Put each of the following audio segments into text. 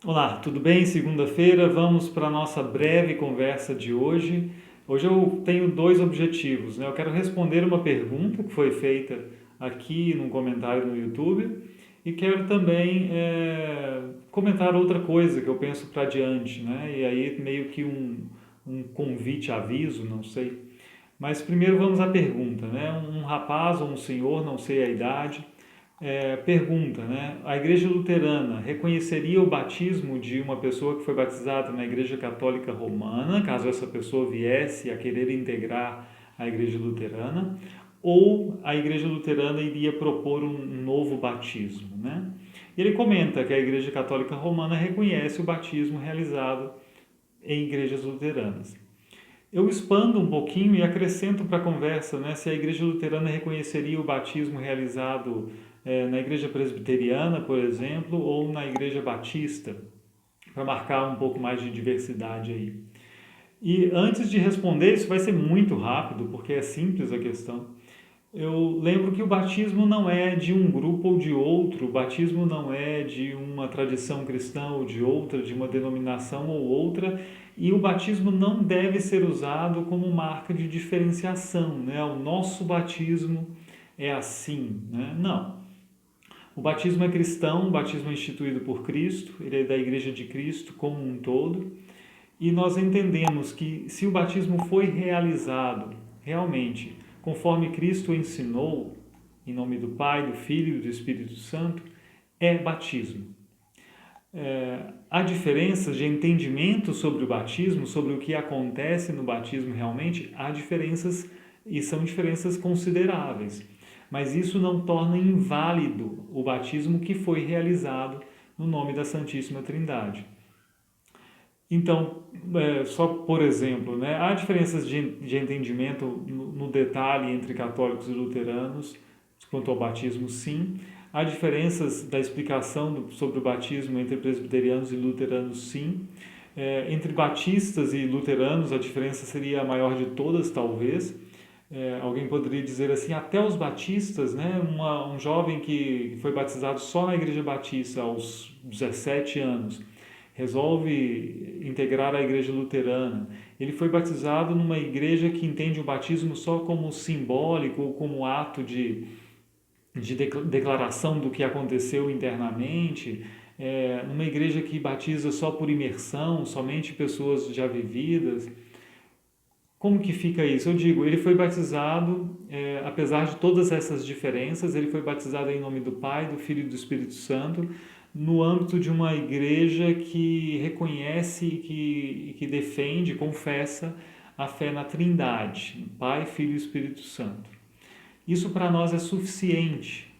Olá, tudo bem? Segunda-feira, vamos para a nossa breve conversa de hoje. Hoje eu tenho dois objetivos, né? Eu quero responder uma pergunta que foi feita aqui num comentário no YouTube e quero também comentar outra coisa que eu penso para adiante, né? E aí meio que um convite, aviso, não sei. Mas primeiro vamos à pergunta, né? Um rapaz ou um senhor, não sei a idade, pergunta, né? A Igreja Luterana reconheceria o batismo de uma pessoa que foi batizada na Igreja Católica Romana, caso essa pessoa viesse a querer integrar a Igreja Luterana, ou a Igreja Luterana iria propor um novo batismo, né? E ele comenta que a Igreja Católica Romana reconhece o batismo realizado em igrejas luteranas. Eu expando um pouquinho e acrescento para a conversa, né, se a Igreja Luterana reconheceria o batismo realizado na Igreja Presbiteriana, por exemplo, ou na Igreja Batista, para marcar um pouco mais de diversidade aí. E antes de responder, isso vai ser muito rápido, porque é simples a questão. Eu lembro que o batismo não é de um grupo ou de outro, o batismo não é de uma tradição cristã ou de outra, de uma denominação ou outra, e o batismo não deve ser usado como marca de diferenciação, né? O nosso batismo é assim, né? Não. O batismo é cristão, o batismo é instituído por Cristo, ele é da Igreja de Cristo como um todo, e nós entendemos que se o batismo foi realizado realmente conforme Cristo ensinou, em nome do Pai, do Filho e do Espírito Santo, é batismo. Há diferenças de entendimento sobre o batismo, sobre o que acontece no batismo realmente, há diferenças e são diferenças consideráveis. Mas isso não torna inválido o batismo que foi realizado no nome da Santíssima Trindade. Então, só por exemplo, né, há diferenças de entendimento no detalhe entre católicos e luteranos quanto ao batismo, sim. Há diferenças da explicação sobre o batismo entre presbiterianos e luteranos, sim. Entre batistas e luteranos, a diferença seria a maior de todas, talvez. Alguém poderia dizer assim, até os batistas, né? Um jovem que foi batizado só na igreja batista aos 17 anos, resolve integrar a igreja luterana. Ele foi batizado numa igreja que entende o batismo só como simbólico ou como ato de declaração do que aconteceu internamente, numa igreja que batiza só por imersão, somente pessoas já vividas. Como que fica isso? Eu digo, ele foi batizado, apesar de todas essas diferenças, ele foi batizado em nome do Pai, do Filho e do Espírito Santo, no âmbito de uma igreja que reconhece e que defende, confessa a fé na Trindade, Pai, Filho e Espírito Santo. Isso para nós é suficiente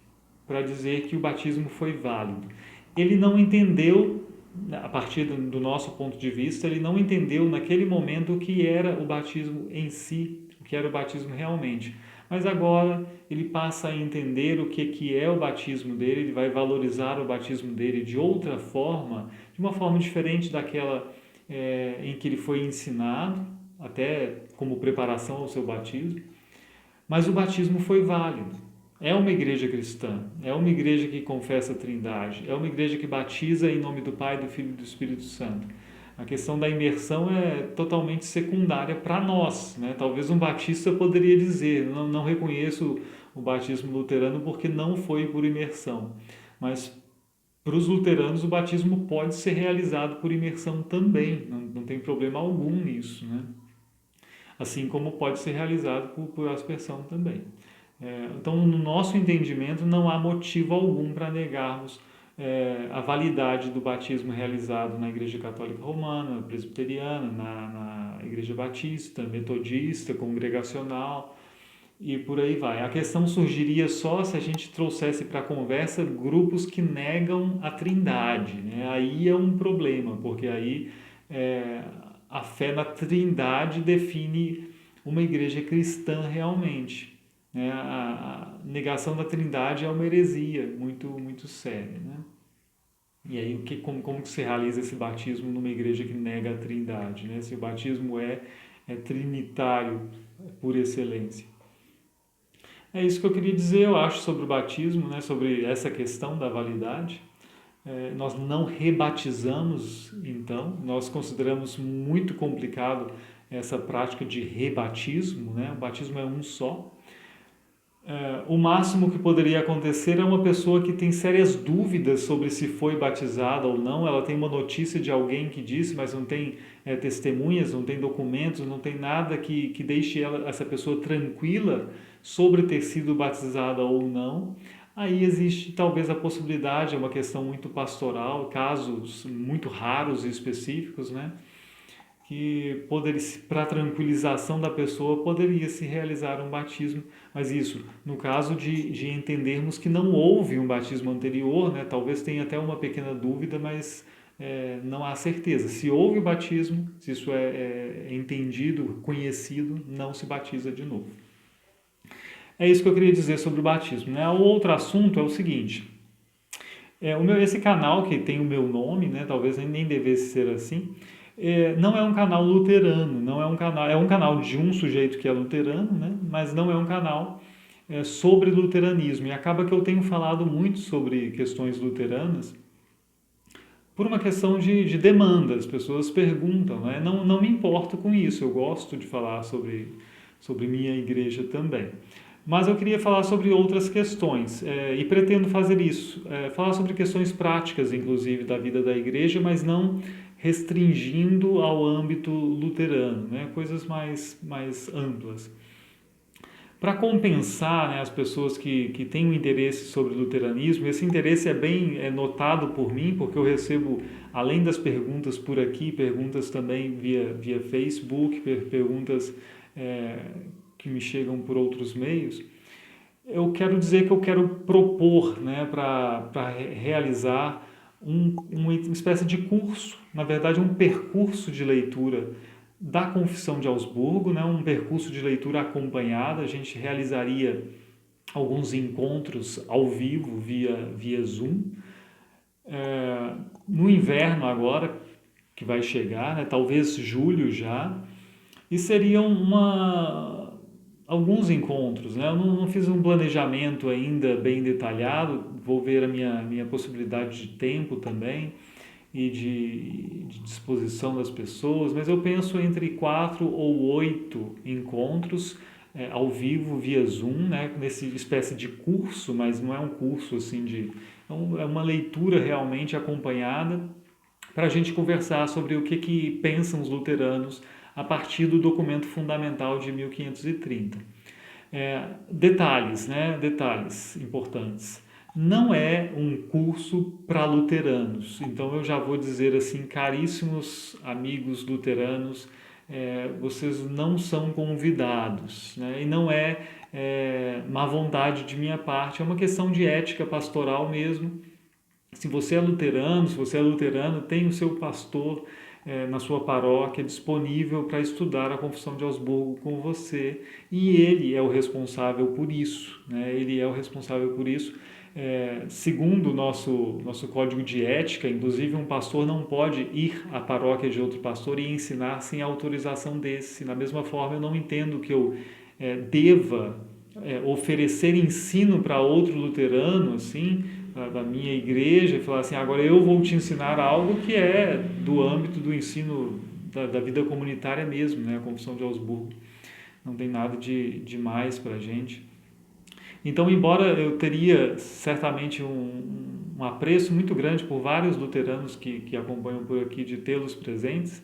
para dizer que o batismo foi válido. Ele não entendeu, a partir do nosso ponto de vista, ele não entendeu naquele momento o que era o batismo em si, o que era o batismo realmente. Mas agora ele passa a entender o que é o batismo dele, ele vai valorizar o batismo dele de outra forma, de uma forma diferente daquela em que ele foi ensinado, até como preparação ao seu batismo. Mas o batismo foi válido. É uma igreja cristã, é uma igreja que confessa a Trindade, é uma igreja que batiza em nome do Pai, do Filho e do Espírito Santo. A questão da imersão é totalmente secundária para nós, né? Talvez um batista poderia dizer, não reconheço o batismo luterano porque não foi por imersão. Mas para os luteranos o batismo pode ser realizado por imersão também, não tem problema algum nisso, né? Assim como pode ser realizado por aspersão também. Então, no nosso entendimento, não há motivo algum para negarmos a validade do batismo realizado na Igreja Católica Romana, Presbiteriana, na Igreja Batista, Metodista, Congregacional e por aí vai. A questão surgiria só se a gente trouxesse para a conversa grupos que negam a Trindade, né? Aí é um problema, porque aí é, a fé na Trindade define uma igreja cristã realmente, né? A negação da Trindade é uma heresia muito, muito séria, né? E aí, como que se realiza esse batismo numa igreja que nega a Trindade, né? Se o batismo é trinitário por excelência. É isso que eu queria dizer, eu acho, sobre o batismo, né? Sobre essa questão da validade. Nós não rebatizamos, então, nós consideramos muito complicado essa prática de rebatismo, né? O batismo é um só. O máximo que poderia acontecer é uma pessoa que tem sérias dúvidas sobre se foi batizada ou não. Ela tem uma notícia de alguém que disse, mas não tem testemunhas, não tem documentos, não tem nada que deixe essa pessoa tranquila sobre ter sido batizada ou não. Aí existe talvez a possibilidade, é uma questão muito pastoral, casos muito raros e específicos, né? Que para a tranquilização da pessoa poderia se realizar um batismo, mas isso no caso de entendermos que não houve um batismo anterior, né? Talvez tenha até uma pequena dúvida, mas não há certeza. Se houve o batismo, se isso é entendido, conhecido, não se batiza de novo. É isso que eu queria dizer sobre o batismo, né? O outro assunto é o seguinte: esse canal que tem o meu nome, né? Talvez nem devesse ser assim. Não é um canal luterano, não é um canal de um sujeito que é luterano, né? Mas não é um canal sobre luteranismo. E acaba que eu tenho falado muito sobre questões luteranas por uma questão de demanda. As pessoas perguntam, né? Não me importo com isso, eu gosto de falar sobre minha igreja também. Mas eu queria falar sobre outras questões e pretendo fazer isso, falar sobre questões práticas, inclusive, da vida da igreja, mas não restringindo ao âmbito luterano, né? Coisas mais amplas. Para compensar, né, as pessoas que têm um interesse sobre o luteranismo, esse interesse é bem notado por mim, porque eu recebo, além das perguntas por aqui, perguntas também via Facebook, perguntas que me chegam por outros meios. Eu quero dizer que eu quero propor, né, para realizar uma espécie de curso, na verdade um percurso de leitura da Confissão de Augsburgo, né, um percurso de leitura acompanhada. A gente realizaria alguns encontros ao vivo via Zoom. No inverno agora, que vai chegar, né, talvez julho já, e seriam alguns encontros, né? Eu não fiz um planejamento ainda bem detalhado, vou ver a minha possibilidade de tempo também e de disposição das pessoas, mas eu penso entre 4 ou 8 encontros ao vivo via Zoom, né? Nesse espécie de curso, mas não é um curso assim é uma leitura realmente acompanhada para a gente conversar sobre o que pensam os luteranos a partir do documento fundamental de 1530. Detalhes, né? Detalhes importantes. Não é um curso para luteranos, então eu já vou dizer assim, caríssimos amigos luteranos, vocês não são convidados, né? E não má vontade de minha parte, é uma questão de ética pastoral mesmo. Se você é luterano, tem o seu pastor na sua paróquia disponível para estudar a Confissão de Augsburgo com você, e ele é o responsável por isso, né? Ele é o responsável por isso. Segundo o nosso código de ética, inclusive um pastor não pode ir à paróquia de outro pastor e ensinar sem autorização desse. Da mesma forma, eu não entendo que eu deva oferecer ensino para outro luterano, assim, da minha igreja, e falar assim, agora eu vou te ensinar algo que é do âmbito do ensino da vida comunitária mesmo, né? A Confissão de Augsburgo. Não tem nada de mais para a gente. Então, embora eu teria certamente um apreço muito grande por vários luteranos que acompanham por aqui, de tê-los presentes,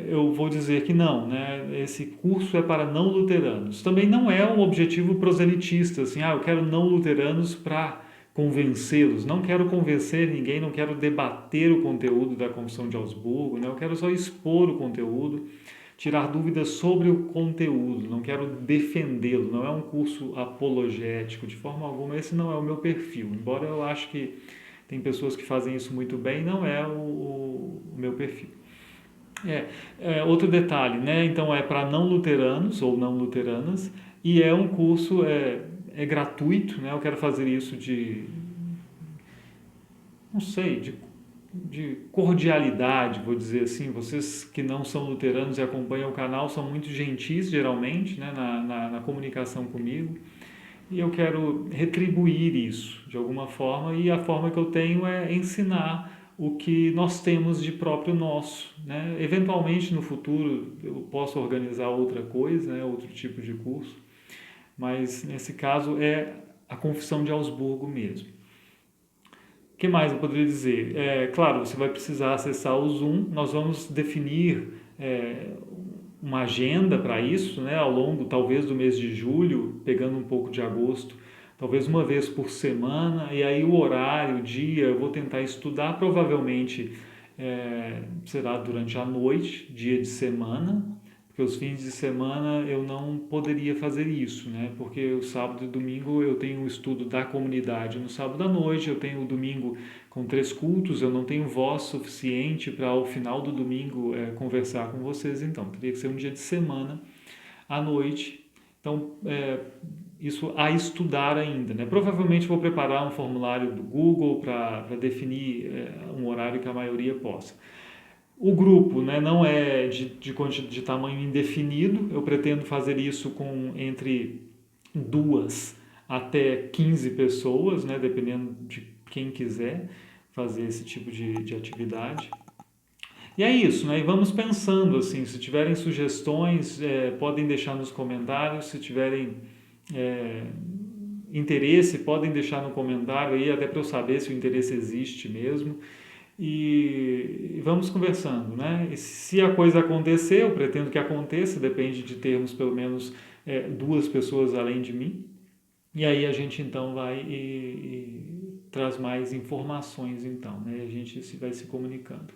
eu vou dizer que não, né? Esse curso é para não luteranos. Também não é um objetivo proselitista, assim, eu quero não luteranos para convencê-los. Não quero convencer ninguém, não quero debater o conteúdo da Confissão de Augsburgo, né? Eu quero só expor o conteúdo, tirar dúvidas sobre o conteúdo, não quero defendê-lo, não é um curso apologético, de forma alguma, esse não é o meu perfil, embora eu acho que tem pessoas que fazem isso muito bem, não é o meu perfil. Outro detalhe, né? Então é para não luteranos ou não luteranas, e é um curso gratuito, né? Eu quero fazer isso não sei, de cordialidade, vou dizer assim. Vocês que não são luteranos e acompanham o canal são muito gentis, geralmente, né, na comunicação comigo. e eu quero retribuir isso de alguma forma, e a forma que eu tenho é ensinar o que nós temos de próprio nosso, né? Eventualmente no futuro eu posso organizar outra coisa, né? Outro tipo de curso, mas nesse caso é a Confissão de Augsburgo mesmo. O que mais eu poderia dizer? Claro, você vai precisar acessar o Zoom, nós vamos definir uma agenda para isso, né, ao longo talvez do mês de julho, pegando um pouco de agosto, talvez uma vez por semana, e aí o horário, o dia, eu vou tentar estudar, provavelmente será durante a noite, dia de semana, porque os fins de semana eu não poderia fazer isso, né? Porque o sábado e domingo eu tenho o estudo da comunidade no sábado à noite, eu tenho o domingo com 3 cultos, eu não tenho voz suficiente para ao final do domingo conversar com vocês, então teria que ser um dia de semana à noite. Então, isso a estudar ainda, né? Provavelmente vou preparar um formulário do Google para definir um horário que a maioria possa. O grupo, né, não é de tamanho indefinido, eu pretendo fazer isso com entre 2 até 15 pessoas, né, dependendo de quem quiser fazer esse tipo de atividade. E é isso, né? E vamos pensando assim, se tiverem sugestões, podem deixar nos comentários, se tiverem é, interesse, podem deixar no comentário aí, até para eu saber se o interesse existe mesmo. E vamos conversando, né? E se a coisa acontecer, eu pretendo que aconteça, depende de termos pelo menos 2 pessoas além de mim. E aí a gente então vai e traz mais informações então, né? A gente vai se comunicando.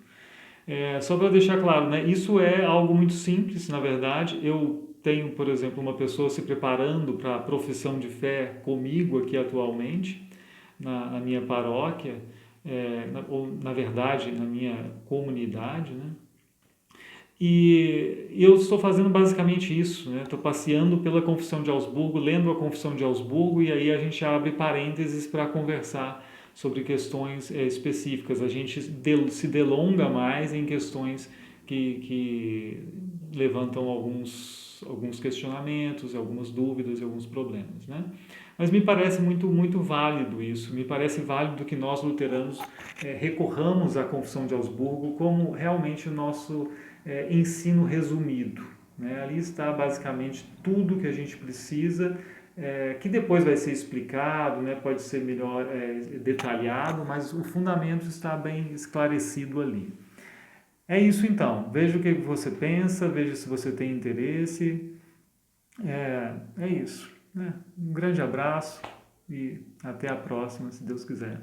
Só para deixar claro, né? Isso é algo muito simples, na verdade. Eu tenho, por exemplo, uma pessoa se preparando para a profissão de fé comigo aqui atualmente, na minha paróquia, ou na verdade na minha comunidade, né? E eu estou fazendo basicamente isso, né? Estou passeando pela Confissão de Augsburgo, lendo a Confissão de Augsburgo, e aí a gente abre parênteses para conversar sobre questões específicas. A gente se delonga mais em questões que levantam alguns questionamentos, algumas dúvidas e alguns problemas, né? Mas me parece muito válido isso, me parece válido que nós luteranos recorramos à Confissão de Augsburgo como realmente o nosso ensino resumido, né? Ali está basicamente tudo que a gente precisa, que depois vai ser explicado, né? Pode ser melhor detalhado, mas o fundamento está bem esclarecido ali. É isso então, veja o que você pensa, veja se você tem interesse, é isso, né? Um grande abraço e até a próxima, se Deus quiser.